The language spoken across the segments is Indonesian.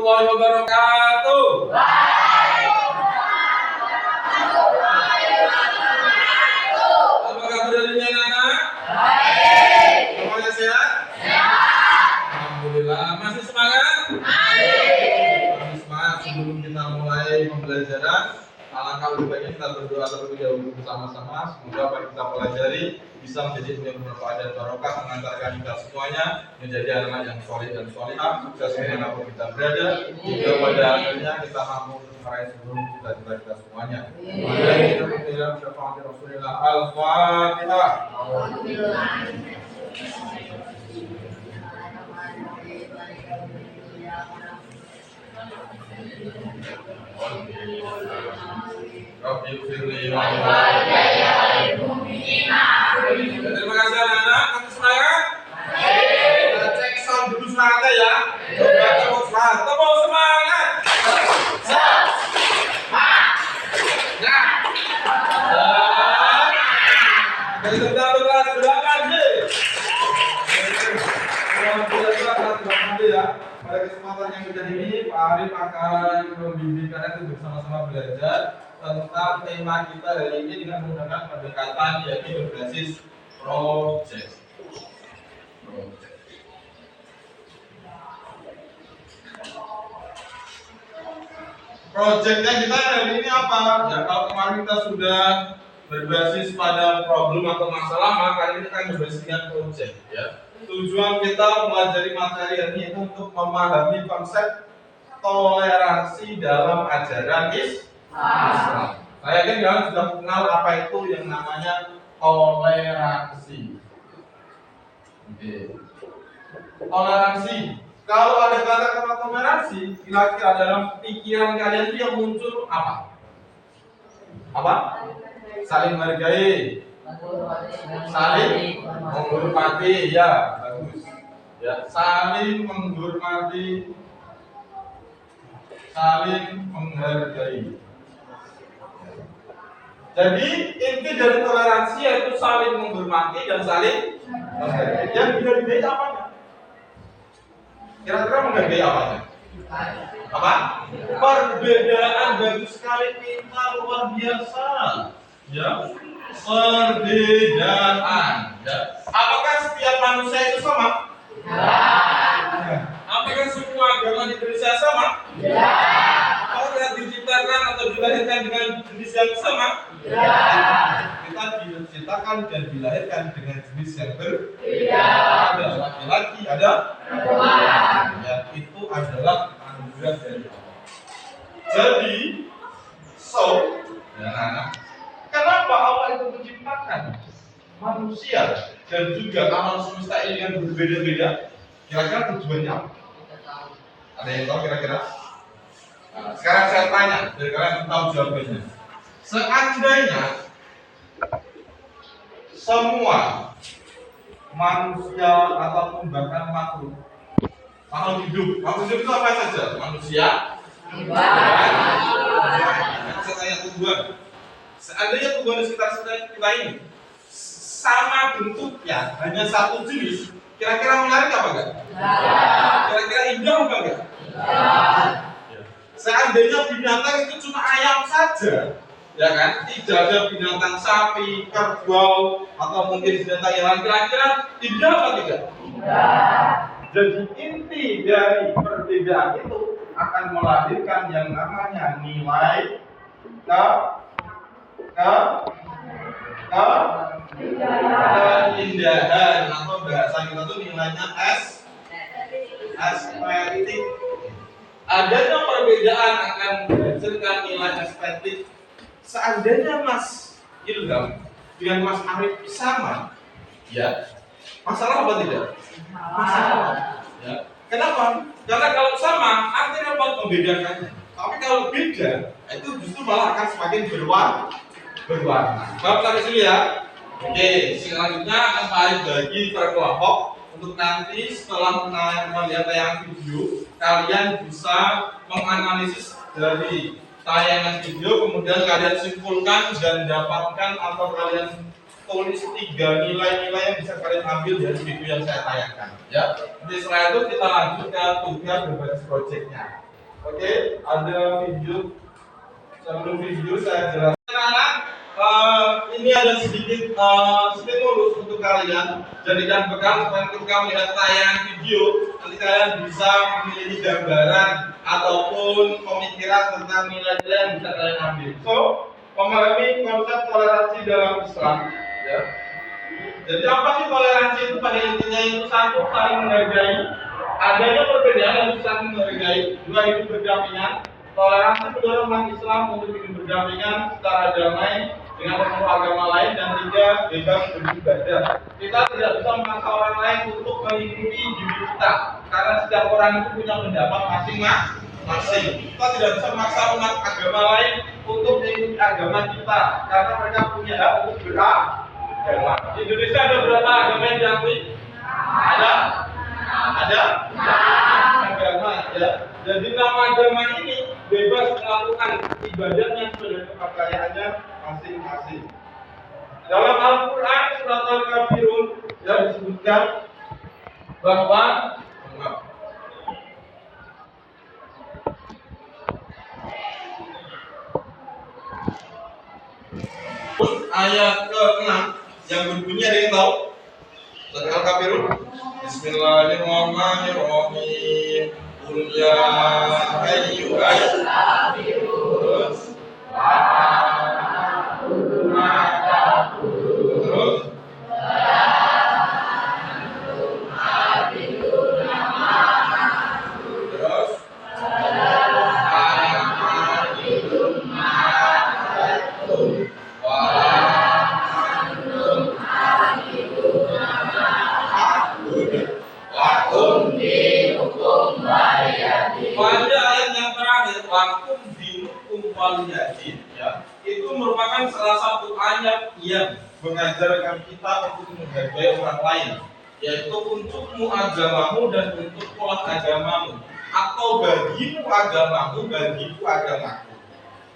warahmatullahi wabarakatuh. Apa kabar darinya anak? Baik. Semuanya sehat? Sehat. Alhamdulillah. Masih semangat? Masih semangat. Sebelum kita mulai pembelajaran, alangkah lebih baiknya kita berdoa terlebih dahulu bersama-sama. Semoga apa yang kita pelajari bisa menjadi bermanfaat dan barokah, mengantarkan kita semuanya menjadi anak yang soleh dan solehah, sukses dimanapun kita berada, hingga pada akhirnya kita mampu meraih seluruh cita-cita kita semuanya. Mari kita berdoa syafaat Rasulullah Al-Fatihah. Rabbi firli wa terima kasih anak-anak, kamu semangat? Kita cek sound dulu semangatnya ya. Coba tepuk semangat, tepuk semangat. Nah, dari sebentar kelas berapa sih? Ya. Pada kesempatan yang sudah ini, Pak Arif akan membimbing kalian untuk bersama-sama belajar tentang tema kita hari ini dengan menggunakan pendekatan yaitu berbasis project. Projectnya kita hari ini apa? Ya kalau kemarin kita sudah berbasis pada problem atau masalah, maka hari ini kita akan berbasis dengan project. Ya. Tujuan kita mempelajari materi ini itu untuk memahami konsep toleransi dalam ajaran Islam. Saya yakin kalian sudah kenal apa itu yang namanya toleransi. Oke. Toleransi. Kalau ada kata-kata toleransi, kira-kira dalam pikiran kalian itu yang muncul apa? Apa? Saling menghargai, saling menghormati, ya bagus. Ya, saling menghormati, saling menghargai. Jadi inti dari toleransi yaitu saling menghormati dan saling menghargai. Yang dihargai apanya? Kira-kira menghargai apanya? Apa? Perbedaan bagus sekali, kita luar biasa. Ya, perbedaan. Ya. Apakah setiap manusia itu sama? Ya. Apakah semua agama di Indonesia sama? Ya. Apakah diciptakan atau dilahirkan dengan jenis yang sama? Ya. Kita diciptakan dan dilahirkan dengan jenis yang berbeda. Ada laki-laki, ada perempuan. Ya, itu adalah anugerah dari Allah. Jadi, ya anak, kenapa Allah itu menciptakan manusia dan juga alam semesta ini yang berbeda-beda? Kira-kira tujuannya apa? Ada yang tahu kira-kira? Nah, sekarang saya tanya, biar kalian tahu jawabannya. Seandainya semua manusia ataupun bahkan makhluk hidup itu apa saja? Manusia, saya tanya tumbuhan. Seandainya tumbuhan di sekitar kita ini sama bentuknya, hanya satu jenis, kira-kira menarik apa enggak? Kira-kira indah apa enggak? Seandainya binatang itu cuma ayam saja, ya kan? Tidak ada binatang sapi, kerbau, atau mungkin binatang yang lain, kira-kira indah apa tidak? Jadi inti dari perbedaan itu akan melahirkan yang namanya nilai keindahan, atau bahasa kita tuh nilainya estetik. Adanya perbedaan akan menghasilkan nilai estetik. Seandainya Mas Ilham dengan Mas Arif sama, ya, masalah apa tidak? Masalah. Ya. Kenapa? Karena kalau sama, artinya apa? Membedakannya. Tapi kalau beda, itu justru malah akan semakin berwarna. Bapak sampai sini ya. Oke, selanjutnya akan saya bagi per kelompok untuk nanti setelah melihat tayangan video, kalian bisa menganalisis dari tayangan video, kemudian kalian simpulkan dan dapatkan atau kalian tulis 3 nilai-nilai yang bisa kalian ambil dari video yang saya tayangkan. Ya. Jadi setelah itu kita lanjut ke tugas berbasis projectnya. Oke, ada video. Sebelum video saya jelaskan. Anak-anak, ini ada sedikit stimulus untuk kalian. Jadikan bekal supaya ketika melihat tayangan video, nanti kalian bisa memiliki gambaran ataupun pemikiran tentang nilai-nilai yang bisa kalian ambil. So, memahami konsep toleransi dalam Islam. Ya. Jadi apa sih toleransi itu? Pada intinya itu satu, saling menghargai. Adanya perbedaan yang saling menghargai. Dua, hidup berdampingan. Toleransi mendorong umat Islam untuk hidup berdampingan secara damai dengan pemeluk agama lain. Dan tiga, bebas beribadah. Kita tidak bisa memaksa orang lain untuk mengikuti diri kita, karena setiap orang itu punya pendapat masing-masing. Kita tidak bisa memaksa umat agama lain untuk mengikuti agama kita, karena mereka punya hak untuk beragama. Di Indonesia ada berapa agama yang diakui? Ada agama, ya. Jadi nama agama ini bebas melakukan ibadahnya sesuai kepercayaannya masing-masing. Dalam Al-Quran surat Al-Kafirun yang disebutkan bahwa ayat ke-6 yang berbunyi, ada yang tahu? Surat Al-Kafirun. Bismillahirrahmanirrahim. Qul ya ayyuhal kafirun. Terus pada ayat yang terakhir, lakum dinukum waliyadin, ya, itu merupakan salah satu ayat yang mengajarkan kita untuk menghargai orang lain, yaitu untukmu agamamu dan untuk pola agamamu, atau bagimu agamamu, bagiku agamaku.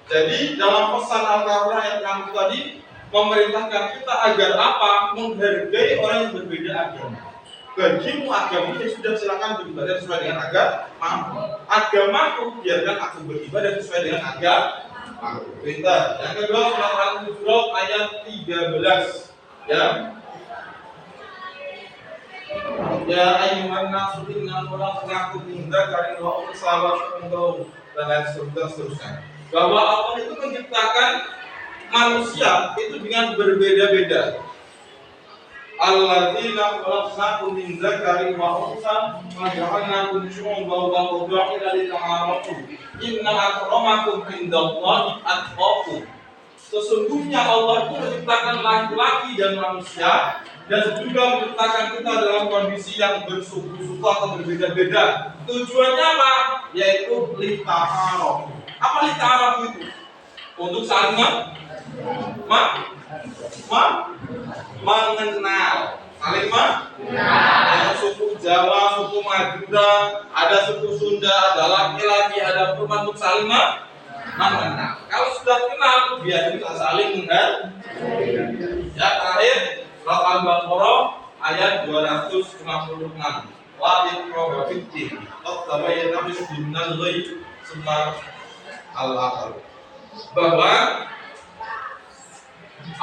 Jadi dalam pesan Al-Quran yang kami tadi memerintahkan kita agar apa? Menghargai orang yang berbeda agama. Bagimu agamamu, ya sudah, silakan beribadah sesuai dengan agamaku, biarkan aku beribadah sesuai dengan agama. Perintah. Yang kedua, surat Al-Hujurat ayat 13. Ya. Ya ayyuhan nasu inna khalaqnakum min dzakarin wa untha wa kuntum dan seterusnya. Bahwa Allah itu menciptakan manusia itu dengan berbeda-beda. Alladzina khalaqnakum min dzakarin wa untha wa ja'alnakum syu'uban wa qaba'ila lita'arafu. Inna akramakum indallahi atqakum. Sesungguhnya Allah itu menciptakan laki-laki dan manusia, dan juga menciptakan kita dalam kondisi yang bersuku-suku atau berbeda-beda. Tujuannya apa? Yaitu lita'arafu. Apa lita'arafu itu? Untuk saling mengenal, saling ada suku Jawa, suku Madura, ada suku Sunda, ada laki-laki, ada perempuan, untuk saling mengenal. Kalau sudah kenal, biar bisa saling menghargai. Ya, terakhir surat Al-Baqarah ayat 256. Wa'id probabiddin tabayana bisminal ghaib summa al-akhir. Bahwa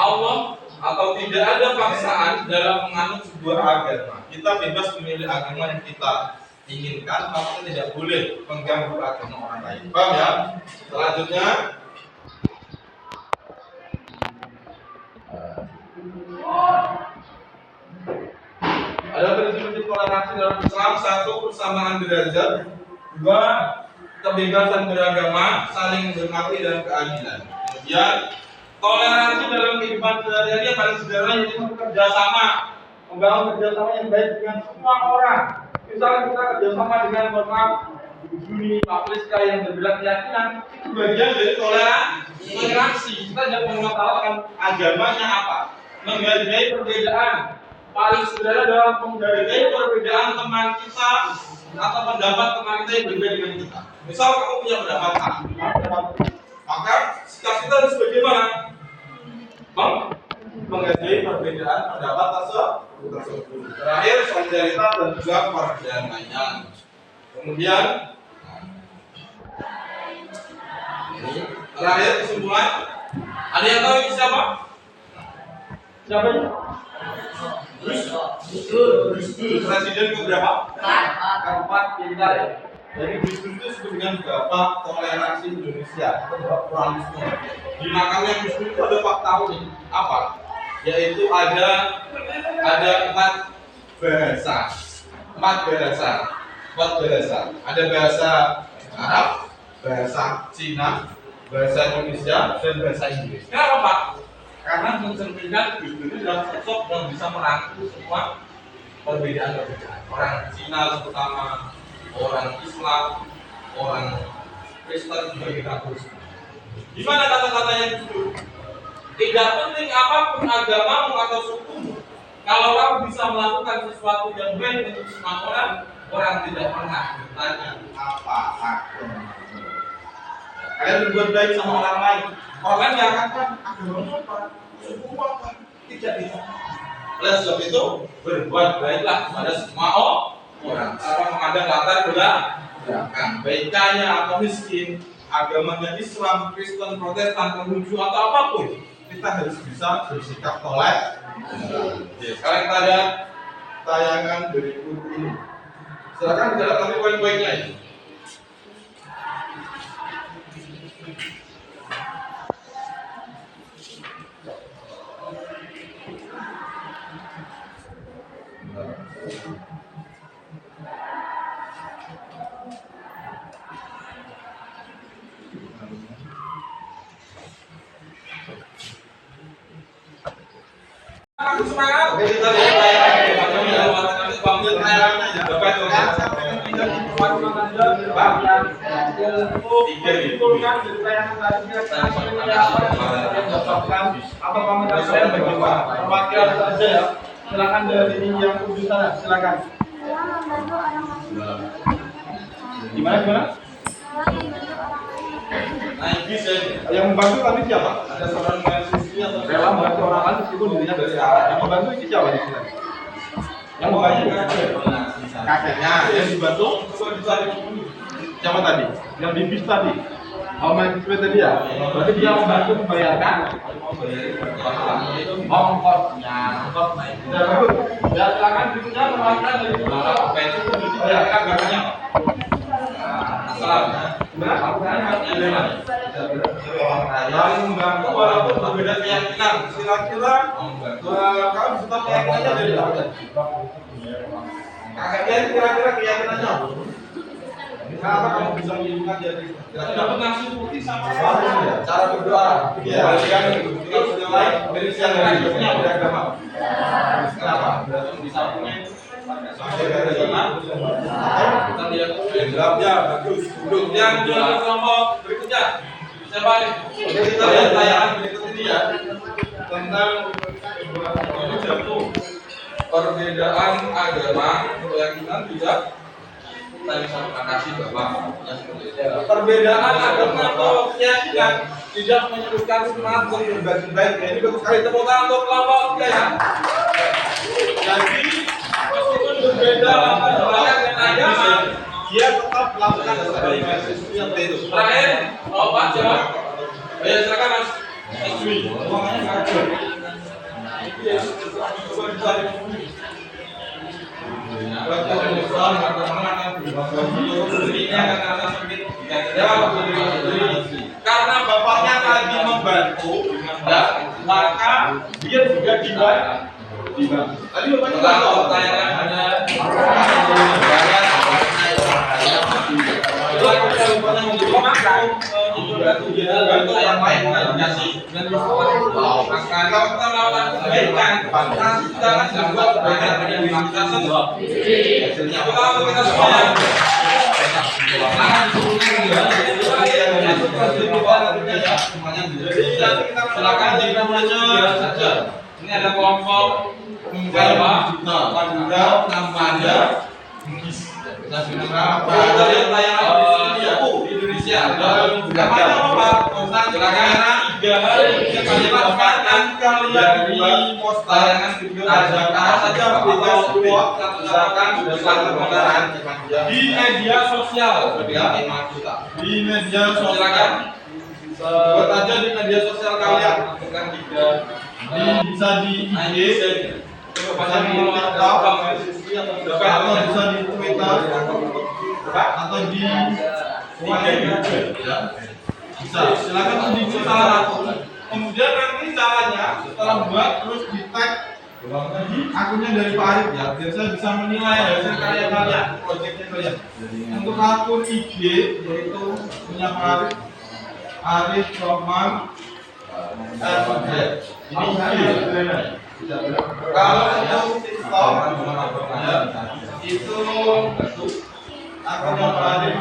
Allah atau tidak ada paksaan dalam menganut sebuah agama. Kita bebas memilih agama yang kita inginkan, tapi tidak boleh mengganggu agama orang lain. Paham ya? Selanjutnya, ada prinsip toleransi dalam Islam. Satu, persamaan derajat. Dua, kebebasan beragama, saling menghormati dan keadilan. Kemudian toleransi dalam kehidupan sehari-hari yang paling sederhana yaitu kerjasama, membangun kerjasama yang baik dengan semua orang. Misalnya kita kerjasama dengan Juni, Pak Priska yang berbeda keyakinan, itu bagian dari toleransi. Kita jangan mengatakan agamanya apa, menghargai perbedaan. Paling sederhana dalam menghargai perbedaan teman kita atau pendapat teman kita yang berbeda dengan kita. Misal kamu punya pendapat A, maka sikap kita harus bagaimana? Menghargai perbedaan pendapat tersebut. Terakhir, solidaritas dan juga perdamaian. Kemudian Terakhir kesimpulan. Ada yang tahu ini siapa? Siapa ini? Gus Dur. Presiden keberapa? Keempat kita ya. Jadi Gus Dur itu disebut dengan bapak toleransi Indonesia atau bapak pluralisme. Di makamnya Gus Dur itu ada fakta unik. Apa? Yaitu ada empat bahasa. Ada bahasa Arab, bahasa Cina, bahasa Indonesia, dan bahasa Inggris. Kenapa Pak? Karena mencerminkan Gus Dur itu adalah sosok yang bisa merangkul semua perbedaan. Orang Cina terutama, orang Islam, orang Kristen juga kita terus. Gimana kata-katanya Gus Dur? Tidak penting apapun agamamu atau sukumu, kalau kamu bisa melakukan sesuatu yang baik untuk semua orang tidak pernah bertanya apa agama. Kalian berbuat baik sama orang lain, orang yang akan agama apa, suku apa, tidak ditanya. Oleh sebab itu berbuat baiklah kepada semua orang. Tanpa memandang latar belakang, baiknya atau miskin, agamanya Islam, Kristen, Protestan, Konghucu atau apapun, kita harus bisa bersikap toleran. Sekarang kita ada tayangan berikut ini. Silakan dicatat nanti poin-poinnya ini. Semangat. Oke, kita lihat silakan dari yang ujung sana, silakan. Gimana? Yang membantu kami siapa? Ada seorang mahasiswi atau rela membantu orang lain meskipun dirinya dari arah. Yang membantu ini siapa di sini? Yang membantu kakeknya. Yang dibantu siapa tadi? Yang di bis tadi. Mahasiswa tadi ya. Berarti dia membantu membayarkan ongkosnya. Sudah bagus. Ya silakan berikutnya perwakilan dari bayarkan kakaknya. Yang membantu walaupun berbeda keyakinan, kira-kira kamu bisa keyakinannya dari mana? Kakaknya kira-kira keyakinannya apa? Kenapa kamu bisa menyebutkan dia? Dapat nasi putih sama cara berdoa. Yang lain dari siang hari hidupnya beragama. Kenapa? Berarti bisa punya kita lihat jawabnya bagus. Duduk yang jualan kelompok berikutnya. Siapa nih? Oke, kita lihat tayangan berikut ini ya tentang perbedaan agama, keyakinan tidak tadi sama kasih bapak. Perbedaan agama atau keyakinan tidak menyebutkan semangat untuk berbagi baik. Ini bagus sekali, tepuk tangan untuk kelompok kita ya. Jadi meskipun berbeda latar dan agama, dia tetap melakukan kebaikan sesuatu itu. Terakhir, Pak jawab. Ya silakan Mas Aswi. Ngomongnya nggak ada. Karena bapaknya tadi membantu, maka dia juga dibantu. Tadi bapaknya pertanyaan ada bantu yang lain dikasih dan kalau kita melakukan kebaikan kita akan membuat kebaikan pada diri kita sendiri. Hasilnya kita semua silakan dimulainya saja. Ini ada kelompok Madura namanya dari Indonesia. Namanya apa? Silakan 3 hari kalian dari postarangan ada saja silakan di media sosial. Di media sosial Buat aja di media sosial kalian. Bukan bisa di IG, bisa di TikTok, atau bisa di Twitter, atau di ya. Bisa. Silakan tunjuk salah satu. Kemudian nanti caranya setelah buat terus di tag akunnya dari Pak Arif ya, biar saya bisa menilai hasil karya kalian, proyeknya kalian. Untuk akun IG yaitu punya Pak Arif, Arif Rohman. Ini kalau untuk TikTok ya, itu akunnya Pak Arif.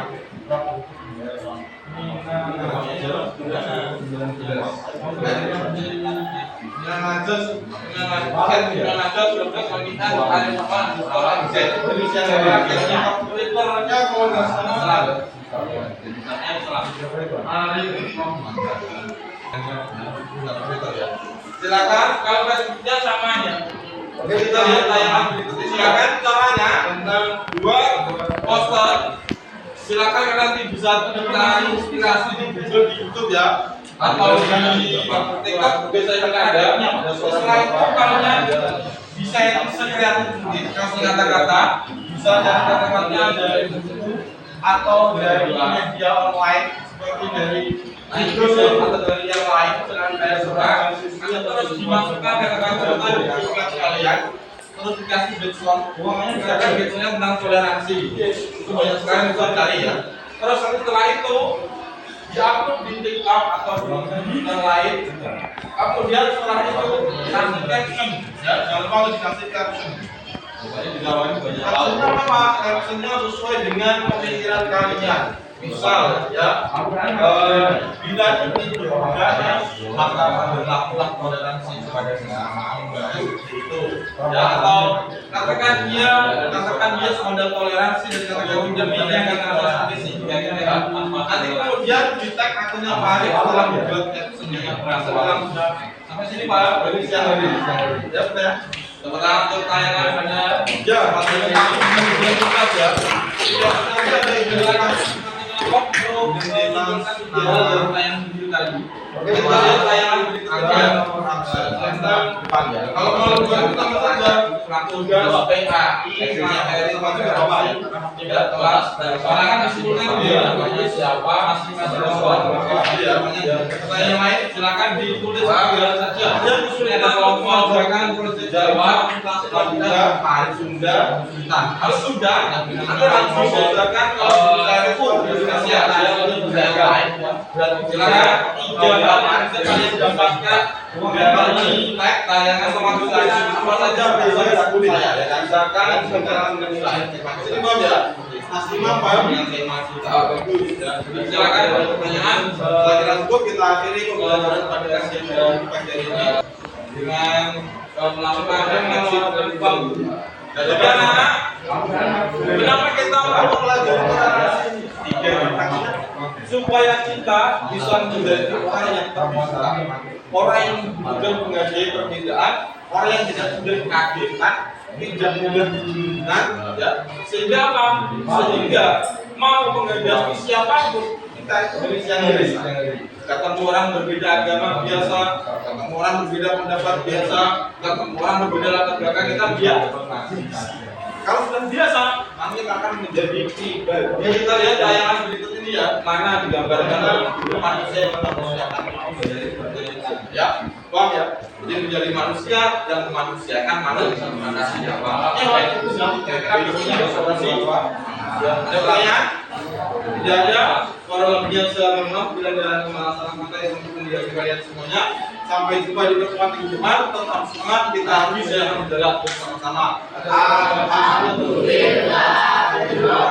Silakan kalau Facebooknya sama ya. Oke, kita lihat tayangan berikutnya. Silakan caranya tentang dua poster. Silakan kalian nanti bisa kita inspirasi di video di YouTube ya, atau di TikTok juga saya ada. Setelah itu kalian bisa yang sekreatif mungkin kasih kata-kata, bisa dari kata-katanya dari buku atau dari media online seperti dari YouTube atau dari yang lain. Silakan kalian suka, terus dimasukkan kata-kata tadi di tugas kalian. Terus dikasih background, misalkan backgroundnya tentang toleransi, itu banyak sekali yang bisa cari ya. Terus nanti setelah itu diupload di TikTok atau di yang lain. Kemudian setelah itu kasih caption, ya jangan lupa untuk dikasih caption. Captionnya apa? Captionnya sesuai dengan pemikiran kalian. Misal ya, bila ini berbeda maka berlakulah toleransi kepada sesama itu ya, atau katakan dia semodal toleransi dan katakan dia kata sampai sini nanti kemudian di tag akunnya Pak Arif setelah membuat captionnya yang berasal sampai sini Pak dari siang hari ya sudah. Sementara untuk tayangan hanya ya pastinya ini kita ya tidak ada yang Oke, kita lihat tayangan berikutnya tentang depan ya. Kalau mau lebih utama saja tugas PAI materi tidak kelas. Karena kan disimpulkan dia namanya siapa, masing-masing pertanyaan yang lain silakan ditulis saja. Dia usulnya ada kelompok silakan tulis jawab, Sunda, Sunda, kalau sudah nanti langsung silakan kalau sudah siapa berarti silakan jawab kalian dapatkan dari tag tayangan pemasukan apa saja bisa saya ya kan misalkan secara menilai ini Bob ya Mas Imam paham dengan tema kita bagus ya silakan ada pertanyaan setelah kita cukup kita akhiri pembelajaran pada kajian dari pagi hari ini dengan melakukan refleksi dan jadi anak kenapa kita mempelajari toleransi supaya kita bisa menjadi orang yang terbuka, orang yang mudah menghargai perbedaan, orang yang tidak mudah kagetkan, tidak mudah dibingungkan, ya. Sehingga apa? Sehingga mau menghadapi siapapun kita itu dari siang hari. Ketemu orang berbeda agama biasa, ketemu orang berbeda pendapat biasa, ketemu orang berbeda latar belakang kita biasa. Kalau sudah biasa, nanti akan menjadi pribadi. Ya, kita lihat tayangan berikut ini ya, mana digambarkan manusia yang ya, paham ya? Jadi menjadi manusia yang memanusiakan manusia. Kira-kira isinya ada pertanyaan? Tidak ada. Kurang lebihnya saya mohon maaf bila ada masalah materi untuk mendidik kalian semuanya. Sampai jumpa di pertemuan minggu depan. Tetap semangat, kita bisa bergerak bersama-sama. Alhamdulillah.